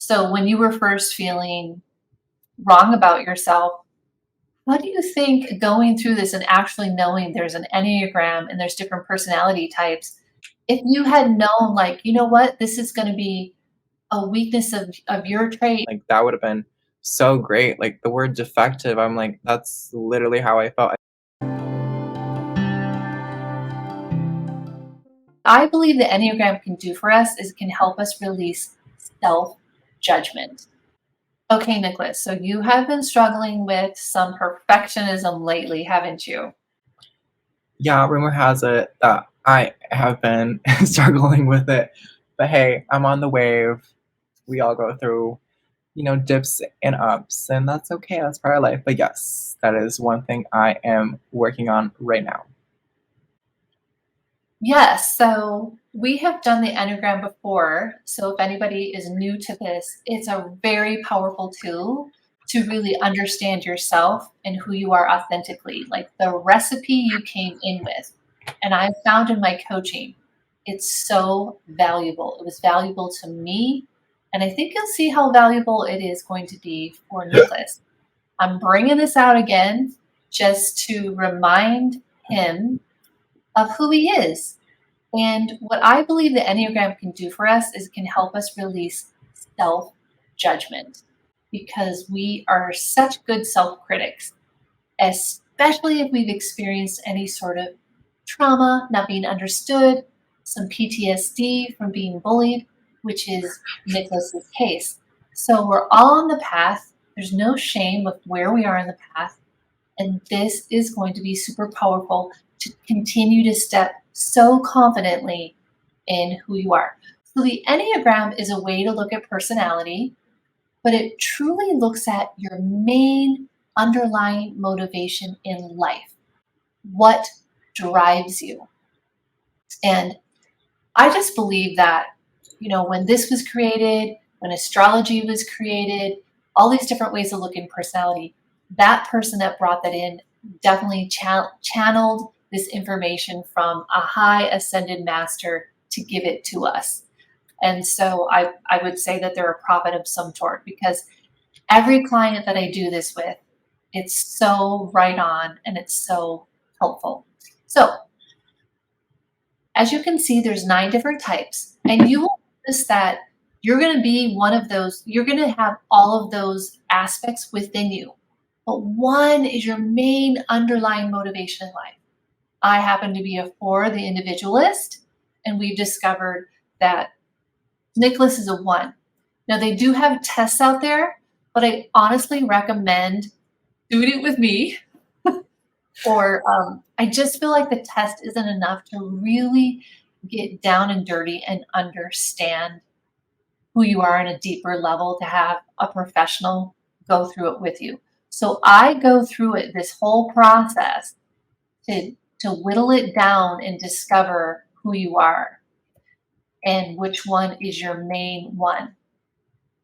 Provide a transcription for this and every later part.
So when you were first feeling wrong about yourself, how do you think going through this and actually knowing there's an Enneagram and there's different personality types, if you had known, like, you know what, this is going to be a weakness of your trait, Like, that would have been so great. Like, the word defective, I'm like, that's literally how I felt. I believe the Enneagram can do for us is it can help us release self judgment. Okay, Nicholas, so you have been struggling with some perfectionism lately, haven't you? Yeah, rumor has it that I have been struggling with it. But hey, I'm on the wave. We all go through, dips and ups, and that's okay. That's part of life. But yes, that is one thing I am working on right now. Yes, so we have done the Enneagram before. So if anybody is new to this, it's a very powerful tool to really understand yourself and who you are authentically, like the recipe you came in with. And I found in my coaching, it's so valuable. It was valuable to me. And I think you'll see how valuable it is going to be for Nicholas. I'm bringing this out again just to remind him of who he is. And what I believe the Enneagram can do for us is it can help us release self judgment because we are such good self critics, especially if we've experienced any sort of trauma, not being understood, some PTSD from being bullied, which is Nicholas's case. So we're all on the path. There's no shame with where we are in the path. And this is going to be super powerful to continue to step so confidently in who you are. So the Enneagram is a way to look at personality, but it truly looks at your main underlying motivation in life. What drives you? And I just believe that, when this was created, when astrology was created, all these different ways of looking at personality, that person that brought that in definitely channeled this information from a high ascended master to give it to us. And so I would say that they're a prophet of some sort because every client that I do this with, it's so right on and it's so helpful. So as you can see, there's 9 different types, and you will notice that you're going to be one of those, you're going to have all of those aspects within you. But one is your main underlying motivation in life. I happen to be a 4, the individualist, and we've discovered that Nicholas is a 1. Now, they do have tests out there, but I honestly recommend doing it with me. Or I just feel like the test isn't enough to really get down and dirty and understand who you are on a deeper level to have a professional go through it with you. So I go through it, this whole process to whittle it down and discover who you are and which one is your main one.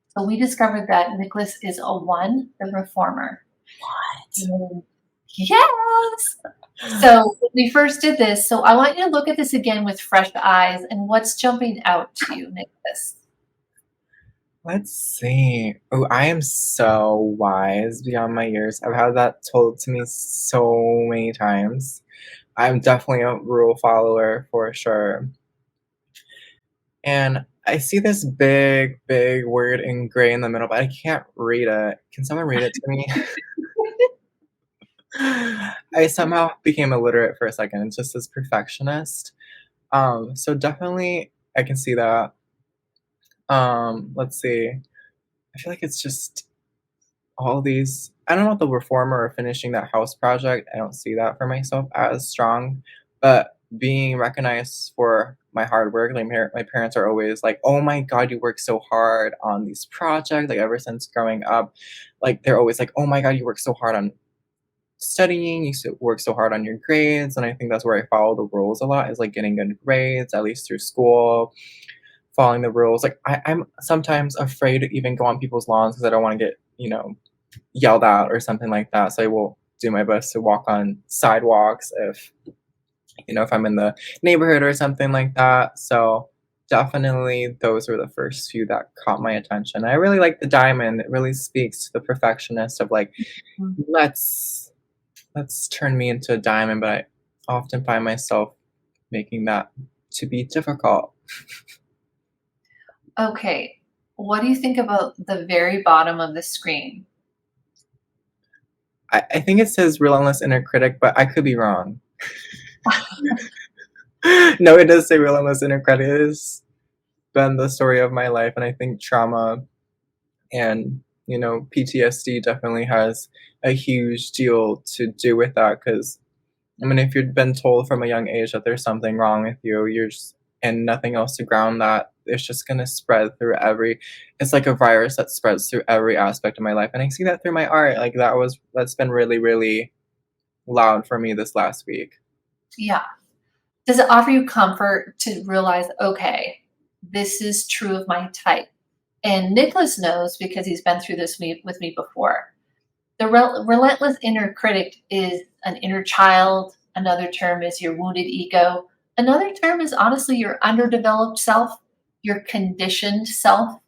So we discovered that Nicholas is a 1, the reformer. What? Yes. So when we first did this, so I want you to look at this again with fresh eyes and what's jumping out to you, Nicholas. Let's see. Oh, I am so wise beyond my years. I've had that told to me so many times. I'm definitely a rule follower for sure. And I see this big, big word in gray in the middle, but I can't read it. Can someone read it to me? I somehow became illiterate for a second. It's just this perfectionist. So definitely I can see that. Let's see. I feel like it's just all these. I don't know about the reformer or finishing that house project. I don't see that for myself as strong, but being recognized for my hard work, like my parents are always like, "Oh my God, you work so hard on these projects." Like ever since growing up, like they're always like, "Oh my God, you work so hard on studying. Work so hard on your grades." And I think that's where I follow the rules a lot. Is like getting good grades, at least through school, following the rules. Like I'm sometimes afraid to even go on people's lawns because I don't want to get yelled at or something like that. So I will do my best to walk on sidewalks if I'm in the neighborhood or something like that. So definitely those were the first few that caught my attention. I really like the diamond. It really speaks to the perfectionist of like, Mm. let's let's turn me into a diamond, but I often find myself making that to be difficult. Okay, what do you think about the very bottom of the screen? I think it says relentless inner critic, but I could be wrong. No, it does say relentless inner critic. It has been the story of my life, and I think trauma and PTSD definitely has a huge deal to do with that. Because I mean, if you've been told from a young age that there's something wrong with you, you're just and nothing else to ground that, it's just gonna spread through every it's like a virus that spreads through every aspect of my life. And I see that through my art. Like that's been really, really loud for me this last week. Yeah. Does it offer you comfort to realize, okay, this is true of my type? And Nicholas knows because he's been through this with me before. The relentless inner critic is an inner child. Another term is your wounded ego. Another term is honestly your underdeveloped self, your conditioned self.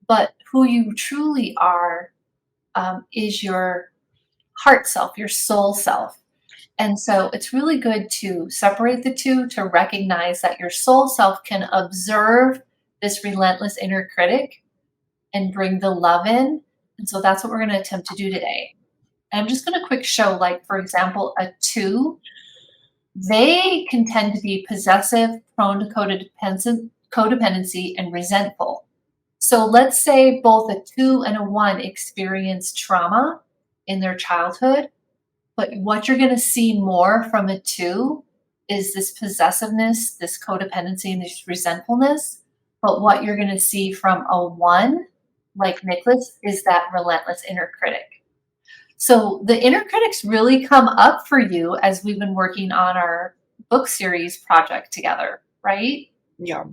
But who you truly are is your heart self, your soul self. And so it's really good to separate the two to recognize that your soul self can observe this relentless inner critic and bring the love in. And so that's what we're going to attempt to do today. And I'm just going to quick show, like, for example, a 2, they can tend to be possessive, prone to codependency, and resentful. So let's say both a 2 and a 1 experience trauma in their childhood. But what you're going to see more from a 2 is this possessiveness, this codependency, and this resentfulness. But what you're going to see from a 1, like Nicholas, is that relentless inner critic. So the inner critics really come up for you as we've been working on our book series project together, right? Yeah,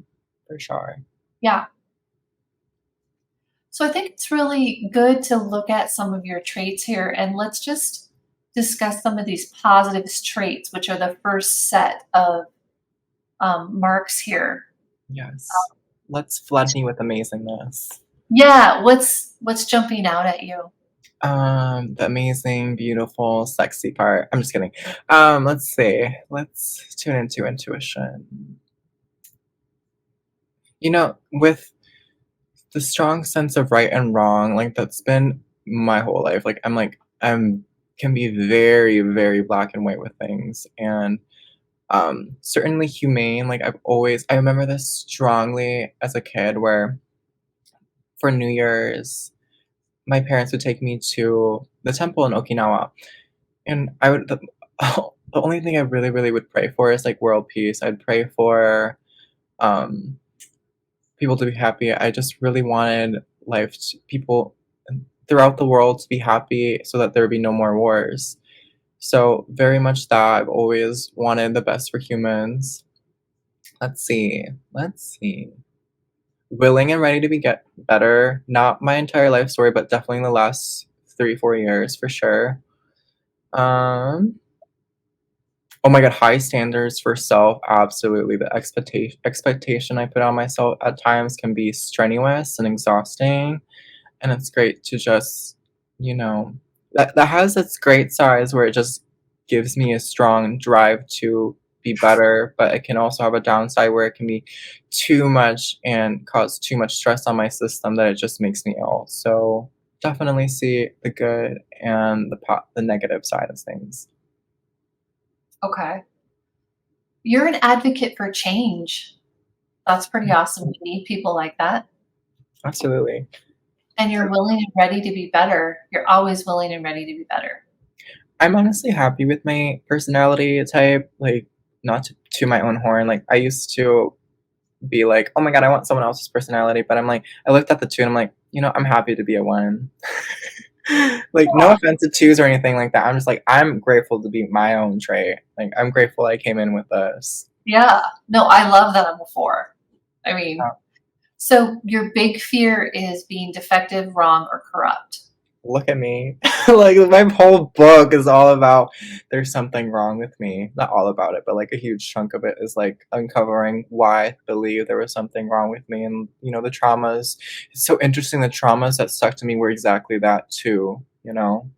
for sure. Yeah. So I think it's really good to look at some of your traits here, and let's just discuss some of these positive traits, which are the first set of marks here. Yes. Let's flood me with amazingness. Yeah, what's jumping out at you? The amazing, beautiful, sexy part. I'm just kidding. Let's see. Let's tune into intuition. With the strong sense of right and wrong, like that's been my whole life. I'm can be very, very black and white with things. And certainly humane. Like I remember this strongly as a kid where for New Year's, my parents would take me to the temple in Okinawa. And the only thing I really, really would pray for is like world peace. I'd pray for um, people to be happy. I just really wanted people throughout the world to be happy so that there would be no more wars. So very much that I've always wanted the best for humans. Let's see. Let's see. Willing and ready to get better. Not my entire life story, but definitely in the last 3, 4 years for sure. Oh my god, high standards for self, absolutely. The expectation I put on myself at times can be strenuous and exhausting, and it's great to just, you know, that has its great sides where it just gives me a strong drive to be better, but it can also have a downside where it can be too much and cause too much stress on my system that it just makes me ill. So definitely see the good and the negative side of things. Okay. You're an advocate for change. That's pretty awesome. We need people like that. Absolutely. And you're willing and ready to be better. You're always willing and ready to be better. I'm honestly happy with my personality type, like, not to my own horn. Like, I used to be like, "Oh my god, I want someone else's personality," but I'm like I looked at the 2 and I'm like, I'm happy to be a 1. Like, no offense to 2s or anything like that. I'm just like, I'm grateful to be my own trait. Like, I'm grateful I came in with this. Yeah. No, I love that I'm a 4. I mean, Uh, so your big fear is being defective, wrong, or corrupt. look at me. Like, my whole book is all about there's something wrong with me. Not all about it, but, like, a huge chunk of it is, like, uncovering why I believe there was something wrong with me and, the traumas. It's so interesting, the traumas that stuck to me were exactly that too, you know?